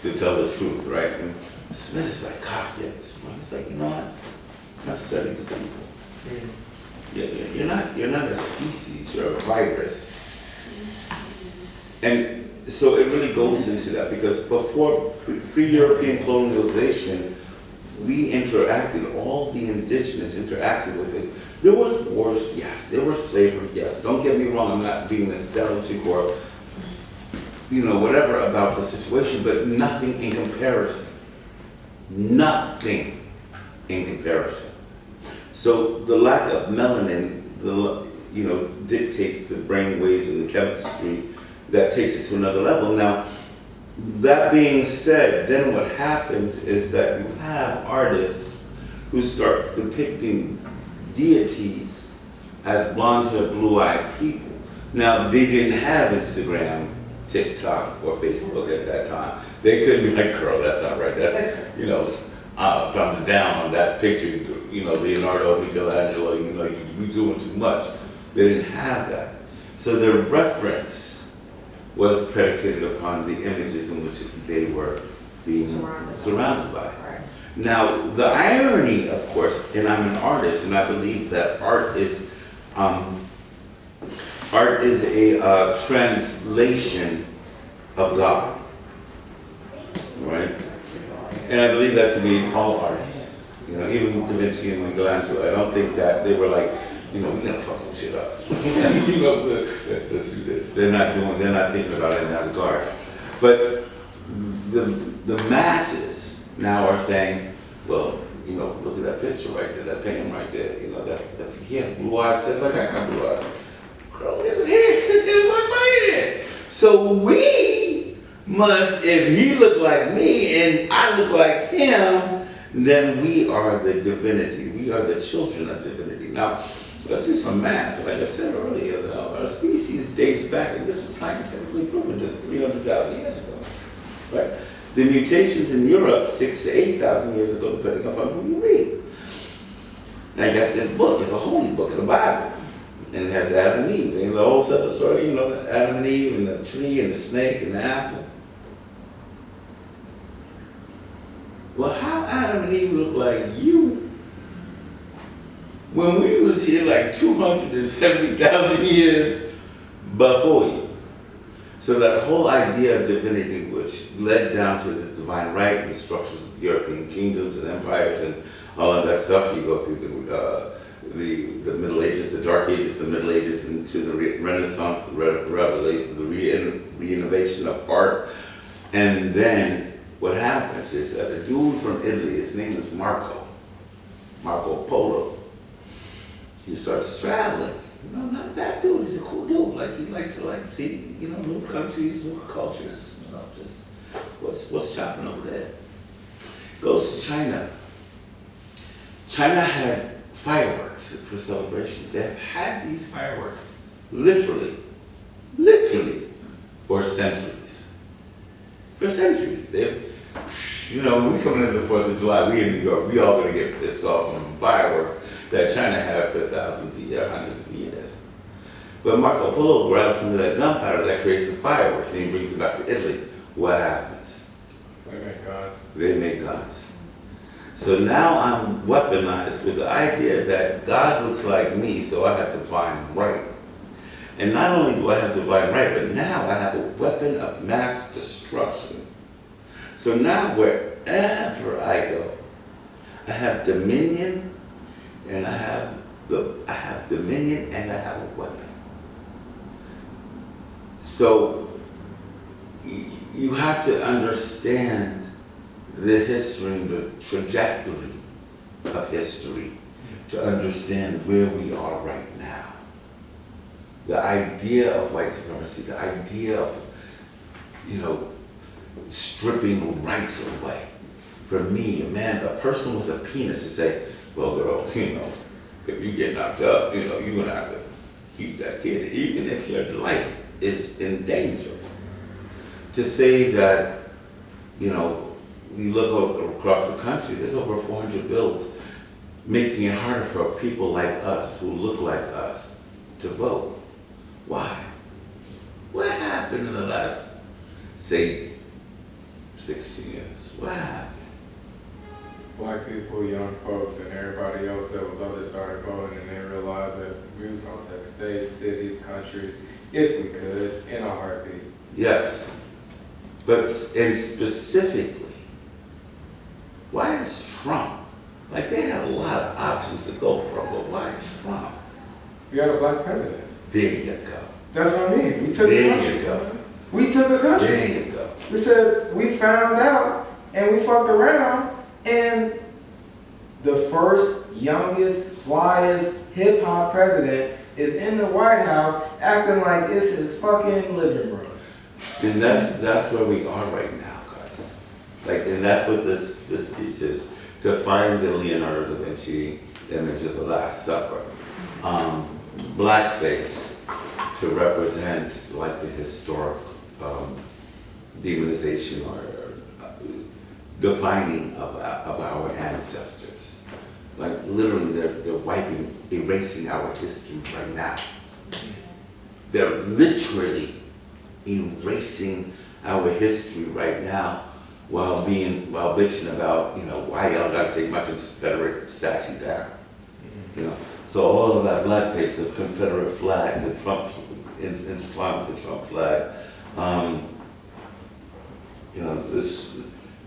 to tell the truth, right? And Smith is like, God, yeah, this one. He's like, you know what? I've studied the people. You're not a species, you're a virus. And so it really goes into that, because before pre-European colonization, we interacted, all the indigenous interacted with it. There was wars, yes. There was slavery, yes. Don't get me wrong, I'm not being nostalgic or, whatever about the situation, but nothing in comparison. Nothing in comparison. So the lack of melanin, dictates the brain waves and the chemistry that takes it to another level. Now, that being said, then what happens is that you have artists who start depicting deities as blonde-haired, blue-eyed people. Now, they didn't have Instagram, TikTok, or Facebook at that time. They couldn't be like, girl, that's not right. That's, thumbs down on that picture. Leonardo, Michelangelo, you're doing too much. They didn't have that. So their reference was predicated upon the images in which they were being surrounded by. Right. Now, the irony, of course, and I'm an artist, and I believe that art is a translation of God, right? And I believe that to be all artists. Even Da Vinci and Michelangelo, I don't think that they were like, we're gonna fuck some shit up. Let's do this. They're not thinking about it in that regard. But the masses now are saying, well, look at that picture right there, that painting right there. That's blue eyes, just like I got blue eyes. Girl, his hair like my hair. So we must, if he look like me and I look like him, then we are the divinity. We are the children of divinity. Now, let's do some math. Like I said earlier, our species dates back, and this is scientifically proven, to 300,000 years ago. Right? The mutations in Europe, 6,000 to 8,000 years ago, depending upon who you read. Now you got this book, it's a holy book, the Bible. And it has Adam and Eve. And the whole set of story, Adam and Eve, and the tree, and the snake, and the apple. Well, how Adam and Eve look like you when we was here like 270,000 years before you? So that whole idea of divinity, which led down to the divine right, the structures of European kingdoms and empires and all of that stuff, you go through the Middle Ages, the Dark Ages, the Middle Ages, into the Renaissance, the reinnovation of art, and then what happens is that a dude from Italy, his name is Marco Polo, he starts traveling. Not a bad dude, he's a cool dude. Like, he likes to see, new countries, new cultures, just what's chopping over there. Goes to China. China had fireworks for celebrations. They have had these fireworks literally, for centuries. For centuries. When we coming into the 4th of July, we in New York, we all gonna get pissed off from fireworks that China had for thousands of years, hundreds of years. But Marco Polo grabs some of that gunpowder that creates the fireworks and he brings it back to Italy. What happens? They make gods. So now I'm weaponized with the idea that God looks like me, so I have to find right. And not only do I have to find right, but now I have a weapon of mass destruction. So now wherever I go, I have dominion, and I have dominion, and I have a weapon. So you have to understand the history and the trajectory of history to understand where we are right now. The idea of white supremacy, the idea of, stripping rights away. For me, a person with a penis to say, well, girl, if you get knocked up, you're gonna have to keep that kid, even if your life is in danger. To say that, you look across the country, there's over 400 bills making it harder for people like us, who look like us, to vote. Why? What happened in the last, say, 16 years. What happened? Black people, young folks, and everybody else that was up there started voting, and they realized that we was gonna take states, cities, countries, if we could, in a heartbeat. Yes, but and specifically, why is Trump? Like they had a lot of options to go from, but why Trump? We got a black president. There you go. That's what I mean. We took the There country. you go. We took the country. There you go. We said we found out and we fucked around, and the first, youngest, flyest hip hop president is in the White House acting like it's his fucking living room. And that's where we are right now, guys. Like, and that's what this piece is, to find the Leonardo da Vinci image of the Last Supper. Blackface to represent like the historic demonization or defining of our ancestors. Like literally they're erasing our history right now. They're literally erasing our history right now while bitching about, why y'all gotta take my Confederate statue down. So all of that blackface, the Confederate flag, the Trump, intertwined with the Trump flag,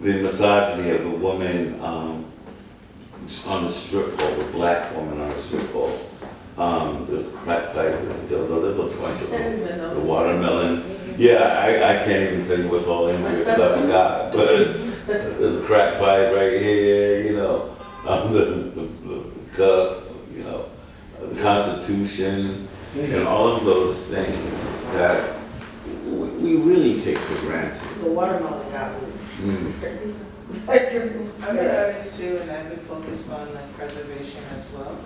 the misogyny of the woman on the strip pole, the black woman on the strip pole. There's crack pipe, there's a dildo, there's a bunch of them. The watermelon. Yeah, I can't even tell you what's all in here because I forgot. But there's a crack pipe right here, the cup, the Constitution, and all of those things that we really take for granted. The watermelon got me. I'm an artist too, and I've been focused on like preservation as well,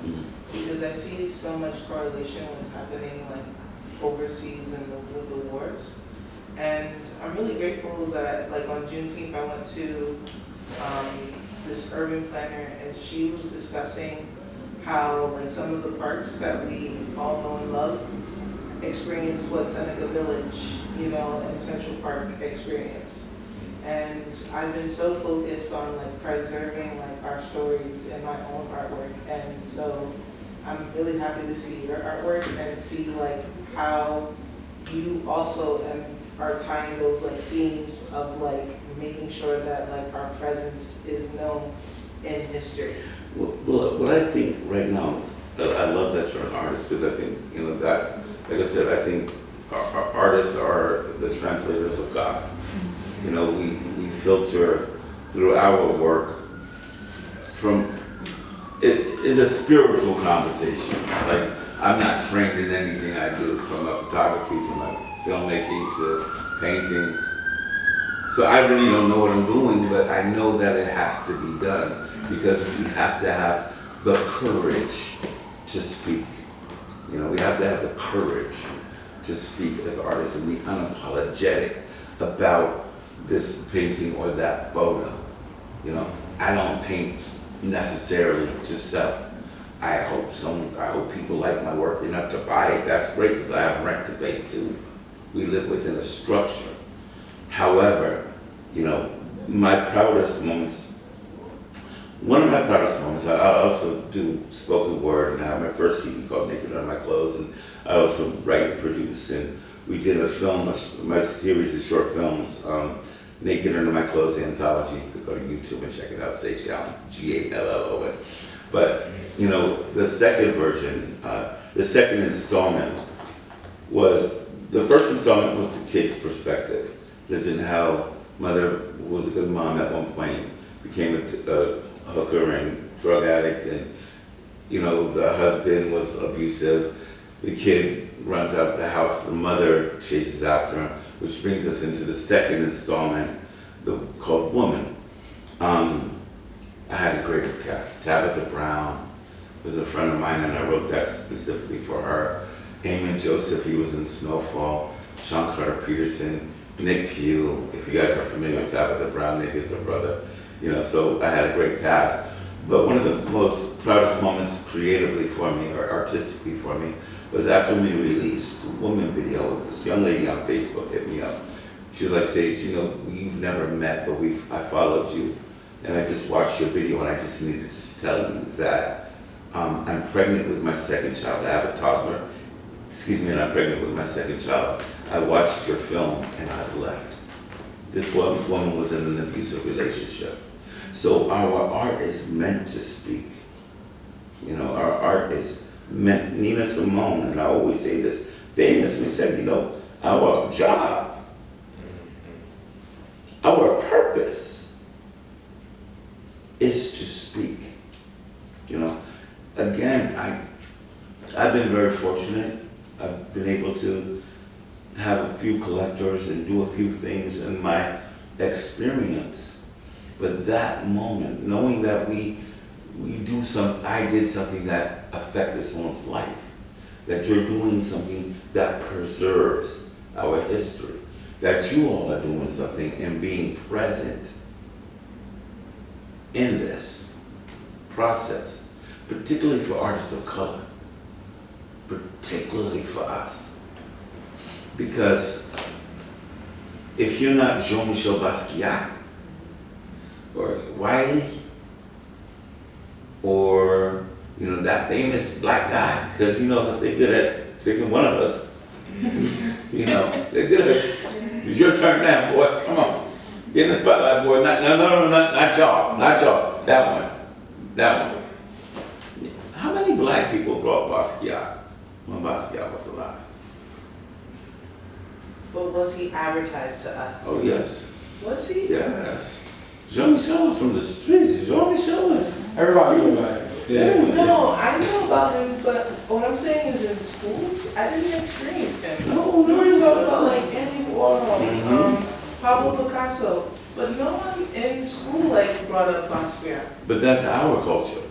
because I see so much correlation with what's happening like overseas and with the wars. And I'm really grateful that like on Juneteenth I went to this urban planner, and she was discussing how like some of the parks that we all know and love experience what Seneca Village, and Central Park experienced. And I've been so focused on like preserving like our stories in my own artwork, and so I'm really happy to see your artwork and see like how you also are tying those like themes of like making sure that like our presence is known in history. Well, what I think right now, I love that you're an artist, because I think, that, like I said, I think our artists are the translators of God. We filter through our work from, it is a spiritual conversation. Like, I'm not trained in anything I do, from my photography to my filmmaking to painting. So I really don't know what I'm doing, but I know that it has to be done, because we have to have the courage to speak. We have to have the courage to speak as artists and be unapologetic about this painting or that photo. I don't paint necessarily to sell. I hope people like my work enough to buy it. That's great, because I have rent to pay too. We live within a structure. However, my proudest moments, one of my proudest moments, I also do spoken word, and I have my first CD called Naked Under My Clothes, and I also write and produce, and we did a film, my series of short films, Naked Under My Clothes, the anthology. You could go to YouTube and check it out, Sage Gallen, G-A-L-L-O-N. But, the second version, the second installment the first installment was the kid's perspective. Lived in hell, mother was a good mom at one point, became a hooker and drug addict, and the husband was abusive. The kid runs out of the house, the mother chases after him, which brings us into the second installment, called Woman. I had the greatest cast. Tabitha Brown was a friend of mine, and I wrote that specifically for her. Eamon Joseph, he was in Snowfall. Sean Carter Peterson, Nick Pugh. If you guys are familiar with Tabitha Brown, Nick is her brother. So I had a great cast. But one of the most proudest moments creatively for me, or artistically for me, was after we released the Woman video. This young lady on Facebook hit me up. She was like, Sage, you know, we've never met, but I followed you, and I just watched your video, and I just needed to just tell you that I'm pregnant with my second child. I have a toddler, and I'm pregnant with my second child. I watched your film, and I left. This woman was in an abusive relationship. So our art is meant to speak. You know, our art is meant, Nina Simone, and I always say this, famously said, you know, our job, our purpose is to speak. You know, again, I've been very fortunate. I've been able to have a few collectors and do a few things in my experience. But that moment, knowing that I did something that affected someone's life, that you're doing something that preserves our history, that you all are doing something and being present in this process, particularly for artists of color, particularly for us. Because if you're not Jean-Michel Basquiat, or Wiley, or, you know, that famous black guy, because, you know, they're good at picking one of us. You know, they're good at, it's your turn now, boy, come on. Get in the spotlight, boy, not y'all, that one. How many black people brought Basquiat when Basquiat was alive? But was he advertised to us? Oh, yes. Was he? Yes. Jean-Michel was from the streets. Jean-Michel was... Everybody knows about it. Yeah. No, I know about him, but what I'm saying is in schools, I didn't experience him. No, We were talking about no. like Andy Warhol, Mhm. Pablo Picasso, but no one in school like brought up Basquiat. But that's our culture.